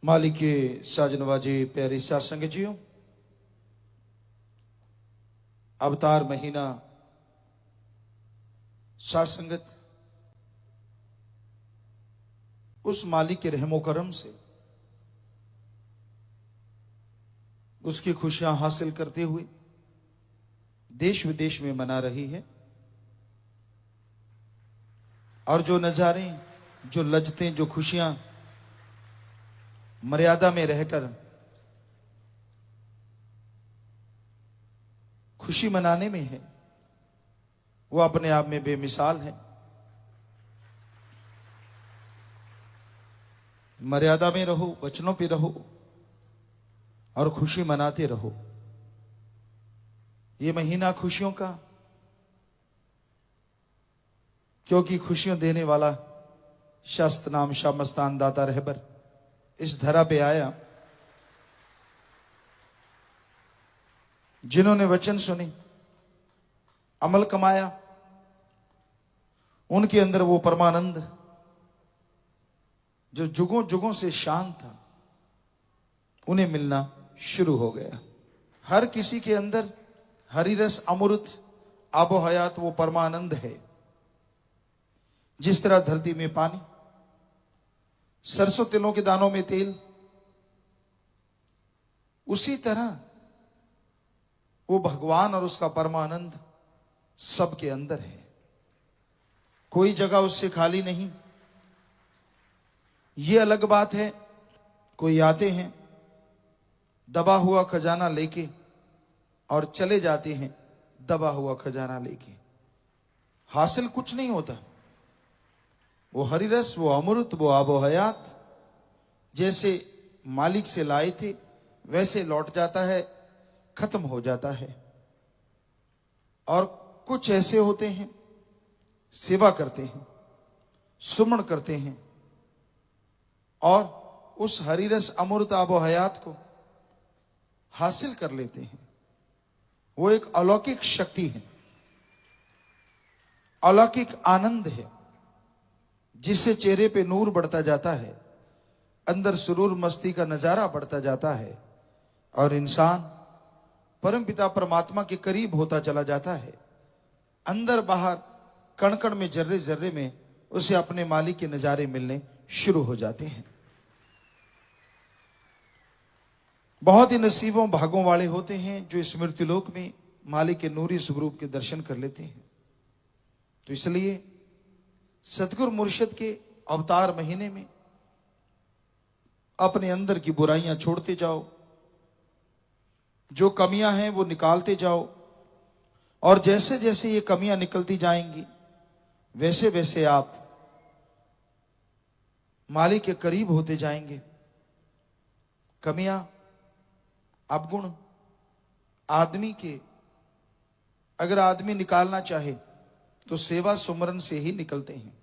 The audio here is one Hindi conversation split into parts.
मालिक के साजनवाजे प्यारे साथ संगत जियो, अवतार महीना साथ संगत उस मालिक के रहमो करम से उसकी खुशियां हासिल करते हुए देश विदेश में मना रही है। और जो नजारे, जो लज्जतें, जो खुशियां मर्यादा में रहकर खुशी मनाने में है, वो अपने आप में बेमिसाल है। मर्यादा में रहो, वचनों पे रहो और खुशी मनाते रहो। ये महीना खुशियों का, क्योंकि खुशियों देने वाला शास्त नाम शाह मस्तान दाता रहबर इस धरा पे आया। जिन्होंने वचन सुनी, अमल कमाया, उनके अंदर वो परमानंद जो जुगों जुगों से शांत था, उन्हें मिलना शुरू हो गया। हर किसी के अंदर हरि रस अमृत आबो हयात वो परमानंद है। जिस तरह धरती में पानी, सरसों तिलों के दानों में तेल, उसी तरह वो भगवान और उसका परमानंद सबके अंदर है। कोई जगह उससे खाली नहीं। ये अलग बात है, कोई आते हैं दबा हुआ खजाना लेके और चले जाते हैं दबा हुआ खजाना लेके, हासिल कुछ नहीं होता। वो हरिरस, वो अमृत, वो आबो हयात जैसे मालिक से लाए थे वैसे लौट जाता है, खत्म हो जाता है। और कुछ ऐसे होते हैं, सेवा करते हैं, सुमन करते हैं और उस हरिरस अमृत आबो हयात को हासिल कर लेते हैं। वो एक अलौकिक शक्ति है, अलौकिक आनंद है, जिससे चेहरे पे नूर बढ़ता जाता है, अंदर सुरूर मस्ती का नजारा बढ़ता जाता है और इंसान परम पिता परमात्मा के करीब होता चला जाता है। अंदर बाहर कण कण में, जर्रे जर्रे में उसे अपने मालिक के नजारे मिलने शुरू हो जाते हैं। बहुत ही नसीबों भागों वाले होते हैं जो इस मृत्युलोक में मालिक के नूरी स्वरूप के दर्शन कर लेते हैं। तो इसलिए सतगुरु मुर्शिद के अवतार महीने में अपने अंदर की बुराइयां छोड़ते जाओ, जो कमियां हैं वो निकालते जाओ, और जैसे जैसे ये कमियां निकलती जाएंगी वैसे वैसे आप मालिक के करीब होते जाएंगे। कमियां, अवगुण आदमी के, अगर आदमी निकालना चाहे तो सेवा सुमरन से ही निकलते हैं।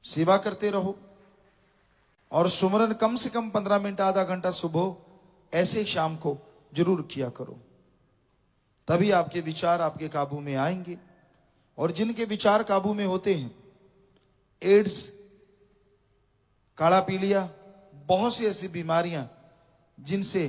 सेवा करते रहो और सुमरन कम से कम 15 मिनट, आधा घंटा सुबह, ऐसे शाम को जरूर किया करो। तभी आपके विचार आपके काबू में आएंगे। और जिनके विचार काबू में होते हैं, एड्स, काला पीलिया, बहुत सी ऐसी बीमारियां जिनसे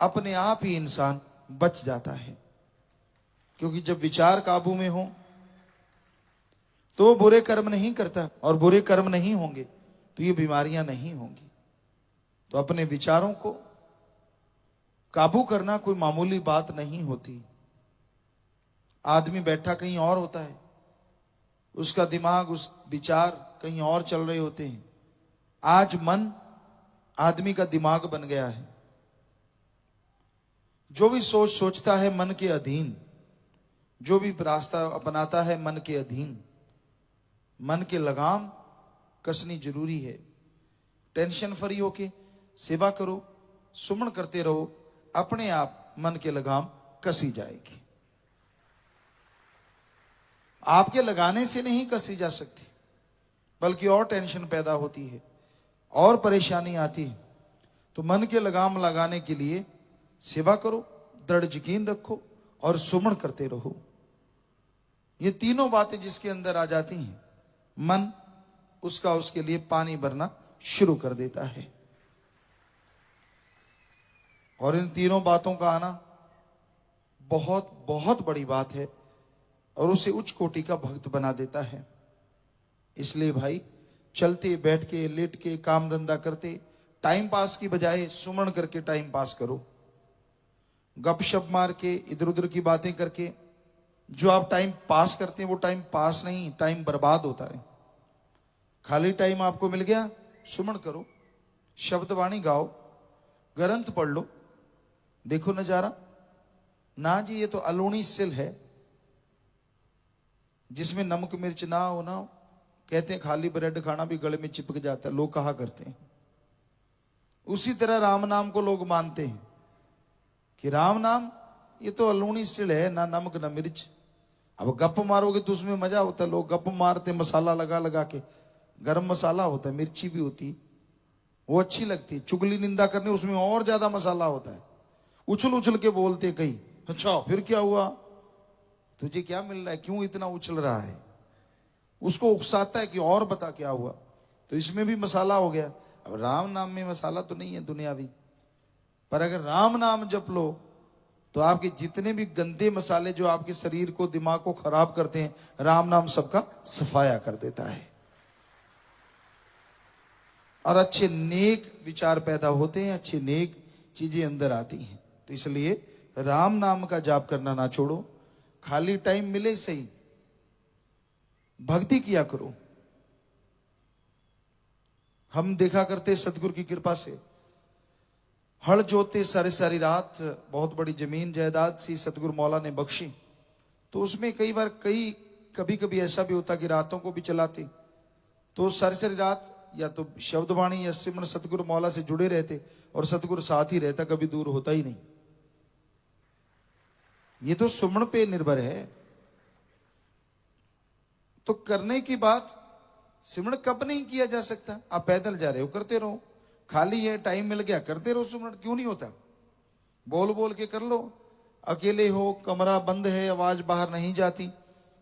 अपने आप ही इंसान बच जाता है। क्योंकि जब विचार काबू में हो तो बुरे कर्म नहीं करता, और बुरे कर्म नहीं होंगे तो ये बीमारियां नहीं होंगी। तो अपने विचारों को काबू करना कोई मामूली बात नहीं होती। आदमी बैठा कहीं और होता है, उसका दिमाग, उस विचार कहीं और चल रहे होते हैं। आज मन आदमी का दिमाग बन गया है। जो भी सोचता है मन के अधीन, जो भी रास्ता अपनाता है मन के अधीन। मन के लगाम कसनी जरूरी है। टेंशन फ्री होके सेवा करो, सुमन करते रहो, अपने आप मन के लगाम कसी जाएगी। आपके लगाने से नहीं कसी जा सकती, बल्कि और टेंशन पैदा होती है और परेशानी आती है। तो मन के लगाम लगाने के लिए सेवा करो, दृढ़ यकीन रखो और सुमन करते रहो। ये तीनों बातें जिसके अंदर आ जाती हैं, मन उसका उसके लिए पानी भरना शुरू कर देता है। और इन तीनों बातों का आना बहुत बहुत बड़ी बात है और उसे उच्च कोटि का भक्त बना देता है। इसलिए भाई चलते बैठ के लेट के काम धंधा करते टाइम पास की बजाय सुमन करके टाइम पास करो। गपशप मार के इधर उधर की बातें करके जो आप टाइम पास करते हैं वो टाइम पास नहीं, टाइम बर्बाद होता है। खाली टाइम आपको मिल गया, सुमन करो, शब्दवाणी गाओ, ग्रंथ पढ़ लो, देखो नजारा। ना जी ये तो अलूणी सिल है जिसमें नमक मिर्च ना हो ना हो। कहते हैं खाली ब्रेड खाना भी गले में चिपक जाता है, लोग कहा करते हैं। उसी तरह राम नाम को लोग मानते हैं कि राम नाम ये तो अलूणी सिल है, ना नमक ना मिर्च। अब गप मारोगे तो उसमें मजा होता है, लोग गप मारते मसाला लगा लगा के। गरम मसाला होता है, मिर्ची भी होती, वो अच्छी लगती है। चुगली निंदा करने उसमें और ज्यादा मसाला होता है, उछल उछल के बोलते कहीं। अच्छा फिर क्या हुआ, तुझे क्या मिल रहा है, क्यों इतना उछल रहा है, उसको उकसाता है कि और बता क्या हुआ। तो इसमें भी मसाला हो गया। अब राम नाम में मसाला तो नहीं है दुनियावी, पर अगर राम नाम जप लो तो आपके जितने भी गंदे मसाले जो आपके शरीर को दिमाग को खराब करते हैं, राम नाम सबका सफाया कर देता है और अच्छे नेक विचार पैदा होते हैं, अच्छी नेक चीजें अंदर आती हैं। तो इसलिए राम नाम का जाप करना ना छोड़ो। खाली टाइम मिले सही भक्ति किया करो। हम देखा करते सतगुरु की कृपा से हल जोते सारी सारी रात, बहुत बड़ी जमीन जायदाद सी सतगुरु मौला ने बख्शी। तो उसमें कई बार कभी कभी ऐसा भी होता कि रातों को भी चलाते, तो सारी सारी रात या तो शब्दवाणी या सिमरन सतगुरु मौला से जुड़े रहते और सतगुरु साथ ही रहता, कभी दूर होता ही नहीं। ये तो सुमन पे निर्भर है। तो करने की बात सिमरन कब नहीं किया जा सकता। आप पैदल जा रहे हो करते रहो, खाली है टाइम मिल गया करते रहो सुमरन, क्यों नहीं होता। बोल बोल के कर लो, अकेले हो कमरा बंद है आवाज बाहर नहीं जाती,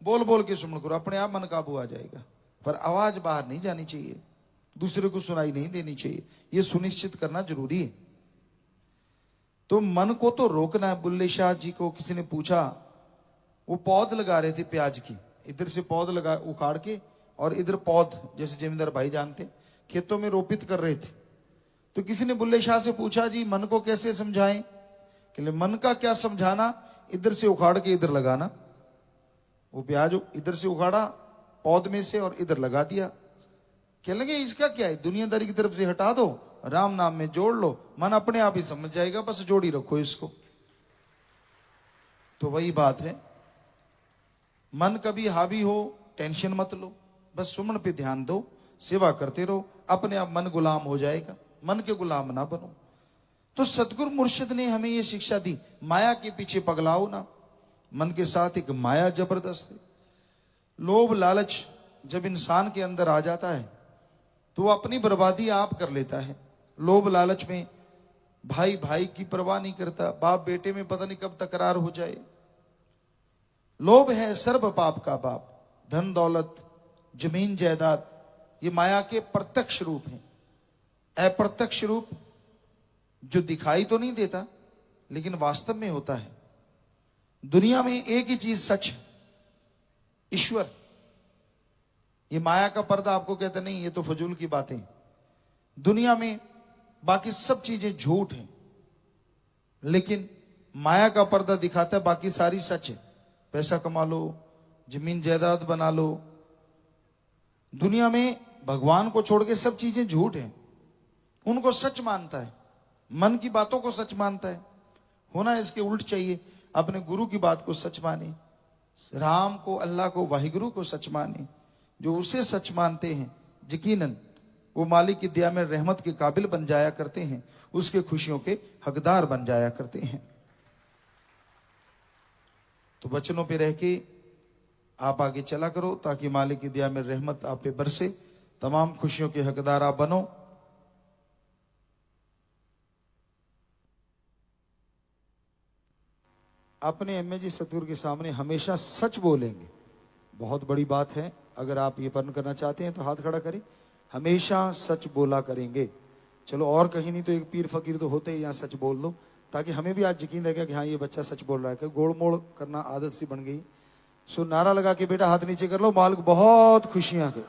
बोल बोल के सुमरन करो, अपने आप मन काबू आ जाएगा। पर आवाज बाहर नहीं जानी चाहिए, दूसरे को सुनाई नहीं देनी चाहिए, यह सुनिश्चित करना जरूरी है। तो मन को तो रोकना है। बुल्ले शाह जी को किसी ने पूछा, वो पौध लगा रहे थे प्याज की, इधर से पौध लगा उखाड़ के और इधर पौध, जैसे जमींदार भाई जानते खेतों में रोपित कर रहे थे। तो किसी ने बुल्ले शाह से पूछा, जी मन को कैसे समझाएं। कि मन का क्या समझाना, इधर से उखाड़ के इधर लगाना। वो प्याज इधर से उखाड़ा पौध में से और इधर लगा दिया। कहने लगे इसका क्या है, दुनियादारी की तरफ से हटा दो, राम नाम में जोड़ लो, मन अपने आप ही समझ जाएगा, बस जोड़ी रखो इसको। तो वही बात है, मन कभी हावी हो टेंशन मत लो, बस सुमन पे ध्यान दो, सेवा करते रहो, अपने आप मन गुलाम हो जाएगा। मन के गुलाम ना बनो। तो सतगुरु मुर्शिद ने हमें यह शिक्षा दी, माया के पीछे पगलाओ ना। मन के साथ एक माया जबरदस्त है। लोभ लालच जब इंसान के अंदर आ जाता है तो वो अपनी बर्बादी आप कर लेता है। लोभ लालच में भाई भाई की परवाह नहीं करता, बाप बेटे में पता नहीं कब तकरार हो जाए। लोभ है सर्व पाप का बाप। धन दौलत जमीन जायदाद ये माया के प्रत्यक्ष रूप हैं। अप्रत्यक्ष रूप जो दिखाई तो नहीं देता लेकिन वास्तव में होता है। दुनिया में एक ही चीज सच है, ईश्वर। ये माया का पर्दा आपको कहता नहीं, ये तो फजूल की बातें। दुनिया में बाकी सब चीजें झूठ हैं, लेकिन माया का पर्दा दिखाता है बाकी सारी सच है। पैसा कमा लो, जमीन जायदाद बना लो, दुनिया में भगवान को छोड़ के सब चीजें झूठ हैं। उनको सच मानता है, मन की बातों को सच मानता है। होना इसके उल्ट चाहिए, अपने गुरु की बात को सच माने, राम को, अल्लाह को, वाहिगुरु को सच माने। जो उसे सच मानते हैं यकीनन वो मालिक की दया में रहमत के काबिल बन जाया करते हैं, उसके खुशियों के हकदार बन जाया करते हैं। तो वचनों पे रह के आप आगे चला करो ताकि मालिक की दया में रहमत आप पे बरसे, तमाम खुशियों के हकदार आप बनो। अपने एमए जी सतगुरु के सामने हमेशा सच बोलेंगे, बहुत बड़ी बात है। अगर आप ये पढ़ करना चाहते हैं तो हाथ खड़ा करें। हमेशा सच बोला करेंगे। चलो और कहीं नहीं तो एक पीर फकीर तो होते ही, यहाँ सच बोल लो। ताकि हमें भी आज यकीन रहेगा कि हाँ ये बच्चा सच बोल रहा है, कि गोड़ मोड़ करना आदत सी बन गई। सो नारा लगा के बेटा हाथ नीचे कर लो, मालिक बहुत खुशियां के।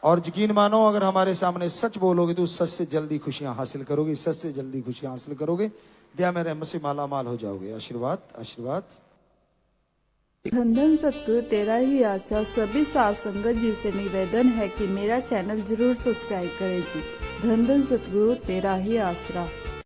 और यकीन मानो अगर हमारे सामने सच बोलोगे तो उस सच से जल्दी खुशियां हासिल करोगे, सच से जल्दी खुशियां हासिल करोगे, दया में रहमत से माला माल हो जाओगे। आशीर्वाद आशीर्वाद। धन धन सतगुरु तेरा ही आशा। सभी साध संगत जी से निवेदन है कि मेरा चैनल जरूर सब्सक्राइब करें जी। धन धन सतगुरु तेरा ही आसरा।